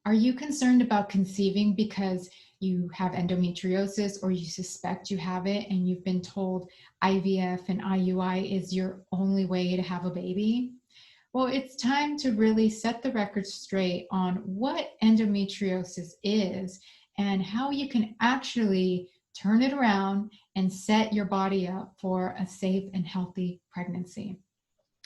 Are you concerned about conceiving because you have endometriosis or you suspect you have it and you've been told IVF and IUI is your only way to have a baby? Well, it's time to really set the record straight on what endometriosis is and how you can actually turn it around and set your body up for a safe and healthy pregnancy.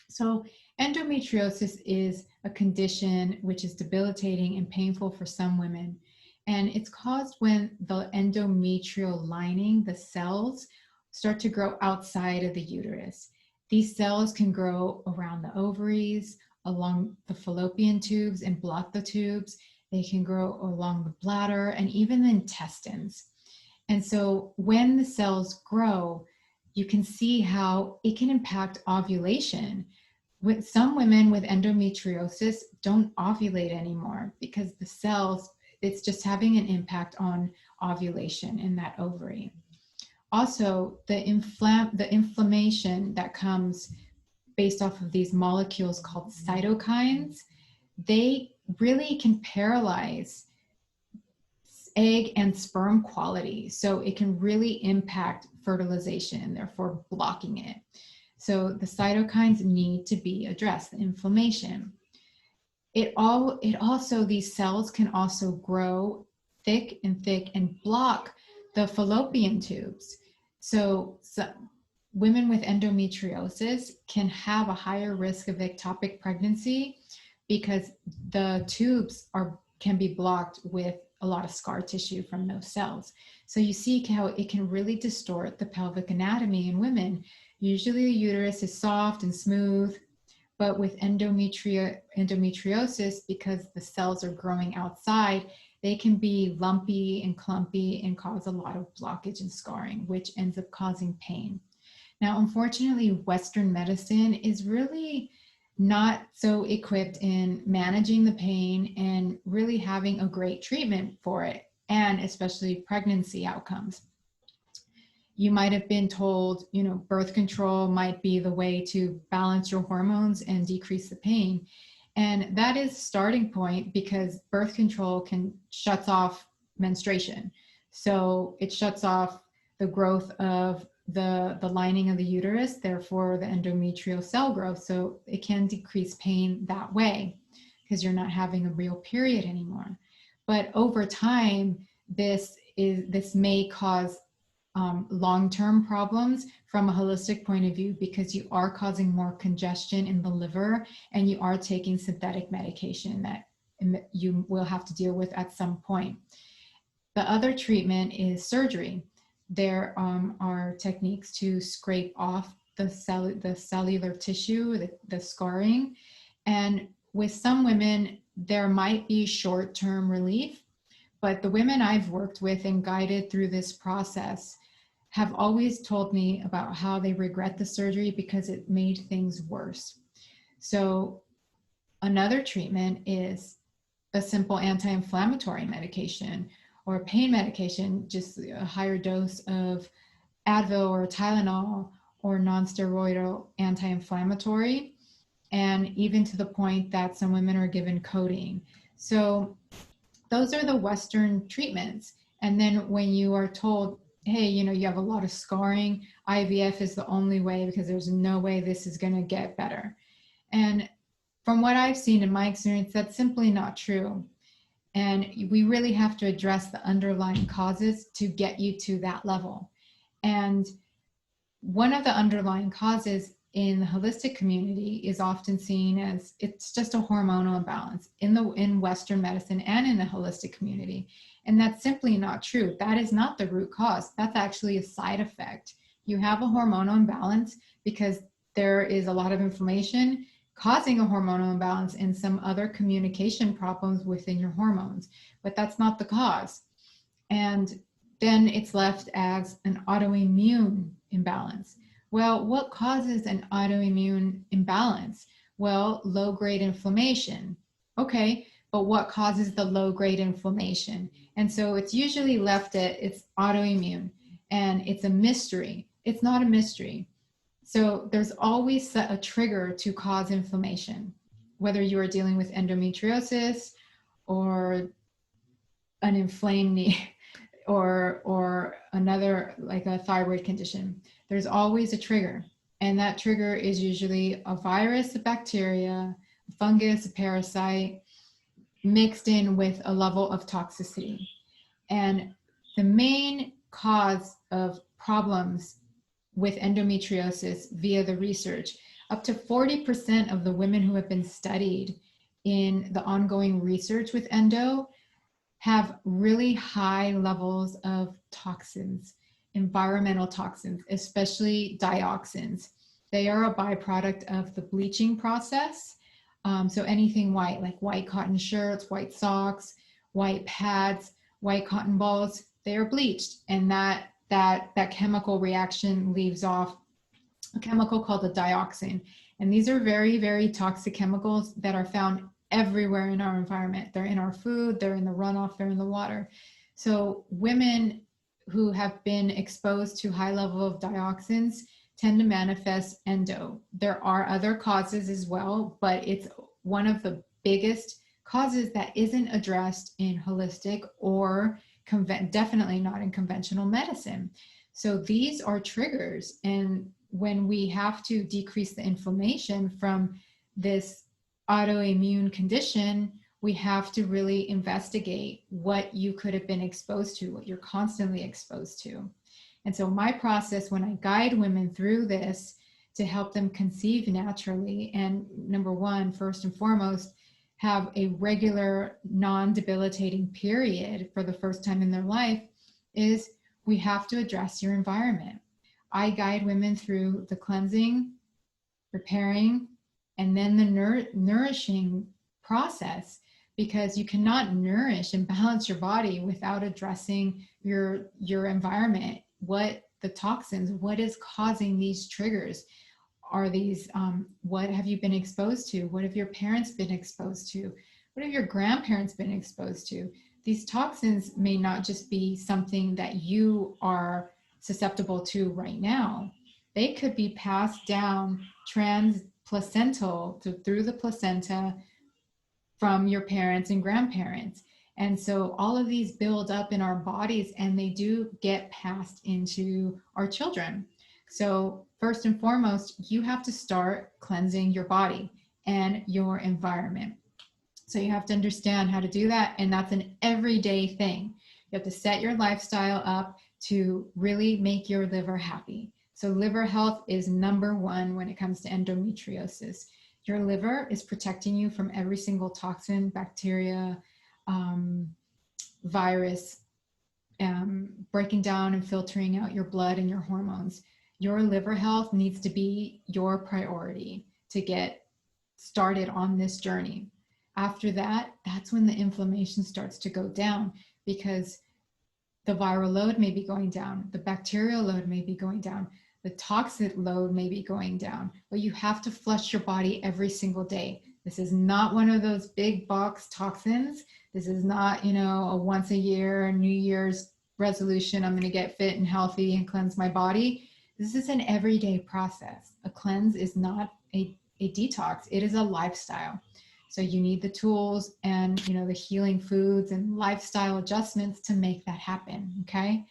So, endometriosis is a condition which is debilitating and painful for some women. And it's caused when the endometrial lining, the cells, start to grow outside of the uterus. These cells can grow around the ovaries, along the fallopian tubes and block the tubes. They can grow along the bladder and even the intestines. And so when the cells grow, you can see how it can impact ovulation. With some women with endometriosis don't ovulate anymore because the cells, it's just having an impact on ovulation in that ovary. Also, the inflammation that comes based off of these molecules called cytokines, they really can paralyze egg and sperm quality. So it can really impact fertilization and therefore blocking it. So the cytokines need to be addressed, the inflammation. These cells can also grow thick and block the fallopian tubes. So women with endometriosis can have a higher risk of ectopic pregnancy because the tubes can be blocked with a lot of scar tissue from those cells. So you see how it can really distort the pelvic anatomy in women. Usually the uterus is soft and smooth, but with endometriosis, because the cells are growing outside, they can be lumpy and clumpy and cause a lot of blockage and scarring, which ends up causing pain. Now, unfortunately, Western medicine is really not so equipped in managing the pain and really having a great treatment for it, and especially pregnancy outcomes. You might have been told, birth control might be the way to balance your hormones and decrease the pain. And that is a starting point because birth control shuts off menstruation. So it shuts off the growth of the lining of the uterus, therefore the endometrial cell growth. So it can decrease pain that way because you're not having a real period anymore. But over time, this may cause long-term problems from a holistic point of view because you are causing more congestion in the liver and you are taking synthetic medication that you will have to deal with at some point. The other treatment is surgery. There are techniques to scrape off the cellular tissue, the scarring. And with some women, there might be short-term relief, but the women I've worked with and guided through this process have always told me about how they regret the surgery because it made things worse. So another treatment is a simple anti-inflammatory medication or pain medication, just a higher dose of Advil or Tylenol or non-steroidal anti-inflammatory, and even to the point that some women are given codeine. So those are the Western treatments. And then when you are told, hey, you have a lot of scarring, IVF is the only way because there's no way this is going to get better. And from what I've seen in my experience, that's simply not true. And we really have to address the underlying causes to get you to that level. And one of the underlying causes in the holistic community is often seen as it's just a hormonal imbalance in Western medicine and in the holistic community. And that's simply not true. That is not the root cause. That's actually a side effect. You have a hormonal imbalance because there is a lot of inflammation causing a hormonal imbalance and some other communication problems within your hormones, but that's not the cause. And then it's left as an autoimmune imbalance. Well, what causes an autoimmune imbalance? Well, low-grade inflammation. Okay, but what causes the low-grade inflammation? And so it's usually left at it's autoimmune and it's a mystery. It's not a mystery. So there's always a trigger to cause inflammation, whether you are dealing with endometriosis or an inflamed knee or another, like a thyroid condition. There's always a trigger. And that trigger is usually a virus, a bacteria, a fungus, a parasite, mixed in with a level of toxicity. And the main cause of problems with endometriosis via the research, up to 40% of the women who have been studied in the ongoing research with endo have really high levels of toxins, environmental toxins, especially dioxins. They are a byproduct of the bleaching process. So anything white, like white cotton shirts, white socks, white pads, white cotton balls, they are bleached. And that chemical reaction leaves off a chemical called a dioxin. And these are very, very toxic chemicals that are found everywhere in our environment. They're in our food, they're in the runoff, they're in the water. So women who have been exposed to high level of dioxins tend to manifest endo. There are other causes as well, but it's one of the biggest causes that isn't addressed in holistic or definitely not in conventional medicine. So these are triggers. And when we have to decrease the inflammation from this autoimmune condition, we have to really investigate what you could have been exposed to, what you're constantly exposed to. And so my process when I guide women through this to help them conceive naturally, and number one, first and foremost, have a regular non-debilitating period for the first time in their life, is we have to address your environment. I guide women through the cleansing, repairing, and then the nourishing process, because you cannot nourish and balance your body without addressing your environment. What the toxins, what is causing these triggers? Are these, what have you been exposed to? What have your parents been exposed to? What have your grandparents been exposed to? These toxins may not just be something that you are susceptible to right now. They could be passed down transplacental through the placenta from your parents and grandparents. And so all of these build up in our bodies and they do get passed into our children. So first and foremost, you have to start cleansing your body and your environment. So you have to understand how to do that. And that's an everyday thing. You have to set your lifestyle up to really make your liver happy. So liver health is number one when it comes to endometriosis. Your liver is protecting you from every single toxin, bacteria, virus, breaking down and filtering out your blood and your hormones. Your liver health needs to be your priority to get started on this journey. After that, that's when the inflammation starts to go down, because the viral load may be going down, the bacterial load may be going down, the toxic load may be going down, but you have to flush your body every single day. This is not one of those big box toxins. This is not, a once a year New Year's resolution, I'm going to get fit and healthy and cleanse my body. This is an everyday process. A cleanse is not a detox. It is a lifestyle. So you need the tools and, the healing foods and lifestyle adjustments to make that happen. Okay.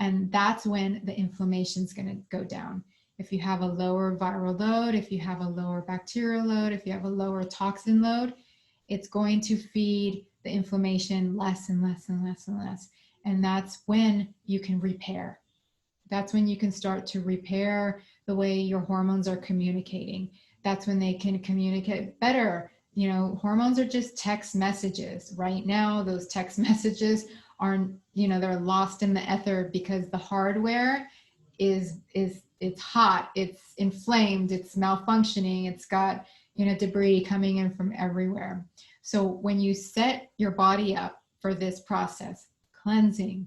And that's when the inflammation is going to go down. If you have a lower viral load, if you have a lower bacterial load, if you have a lower toxin load, it's going to feed the inflammation less and less and less and less. And that's when you can repair. That's when you can start to repair the way your hormones are communicating. That's when they can communicate better. Hormones are just text messages. Right now, those text messages are, they're lost in the ether because the hardware it's hot, it's inflamed, it's malfunctioning, it's got, debris coming in from everywhere. So when you set your body up for this process, cleansing,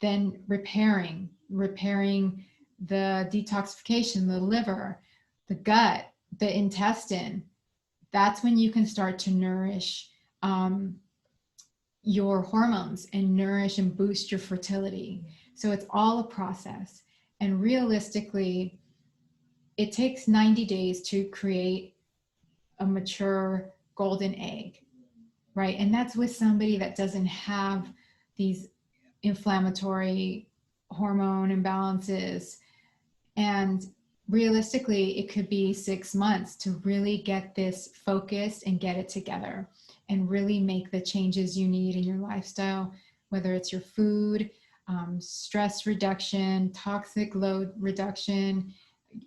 then repairing the detoxification, the liver, the gut, the intestine, that's when you can start to nourish your hormones and nourish and boost your fertility. So it's all a process. And realistically, it takes 90 days to create a mature golden egg. right? And that's with somebody that doesn't have these inflammatory hormone imbalances. And realistically, it could be 6 months to really get this focused and get it together and really make the changes you need in your lifestyle, whether it's your food, stress reduction, toxic load reduction,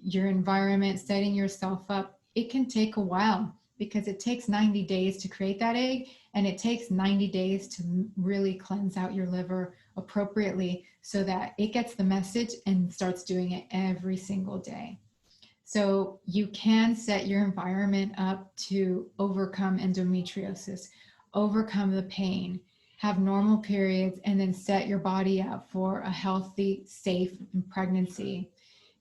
your environment, setting yourself up. It can take a while because it takes 90 days to create that egg, and it takes 90 days to really cleanse out your liver appropriately so that it gets the message and starts doing it every single day. So you can set your environment up to overcome endometriosis, overcome the pain, have normal periods, and then set your body up for a healthy, safe pregnancy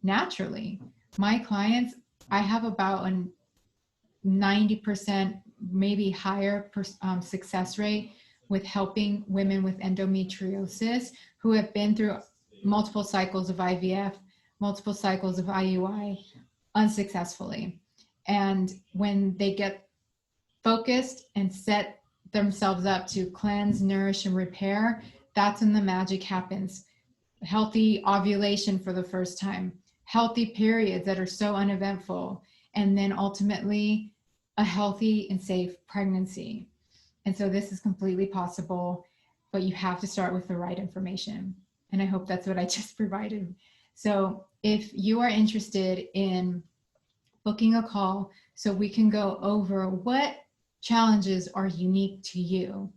naturally. My clients, I have about a 90%, maybe higher success rate with helping women with endometriosis who have been through multiple cycles of IVF, multiple cycles of IUI unsuccessfully. And when they get focused and set themselves up to cleanse, nourish, and repair, that's when the magic happens. Healthy ovulation for the first time, healthy periods that are so uneventful, and then ultimately a healthy and safe pregnancy. And so this is completely possible, but you have to start with the right information. And I hope that's what I just provided. So if you are interested in booking a call so we can go over what challenges are unique to you,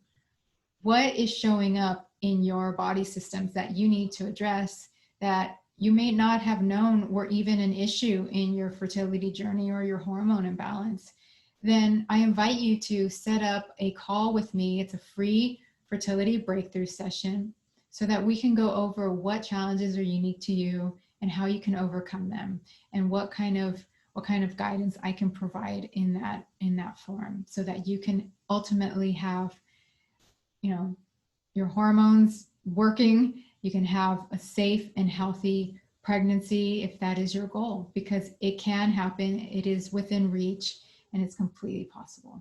what is showing up in your body systems that you need to address that you may not have known were even an issue in your fertility journey or your hormone imbalance, then I invite you to set up a call with me. It's a free fertility breakthrough session so that we can go over what challenges are unique to you and how you can overcome them, and what kind of guidance I can provide in that form so that you can ultimately have, your hormones working. You can have a safe and healthy pregnancy if that is your goal, because it can happen. It is within reach and it's completely possible.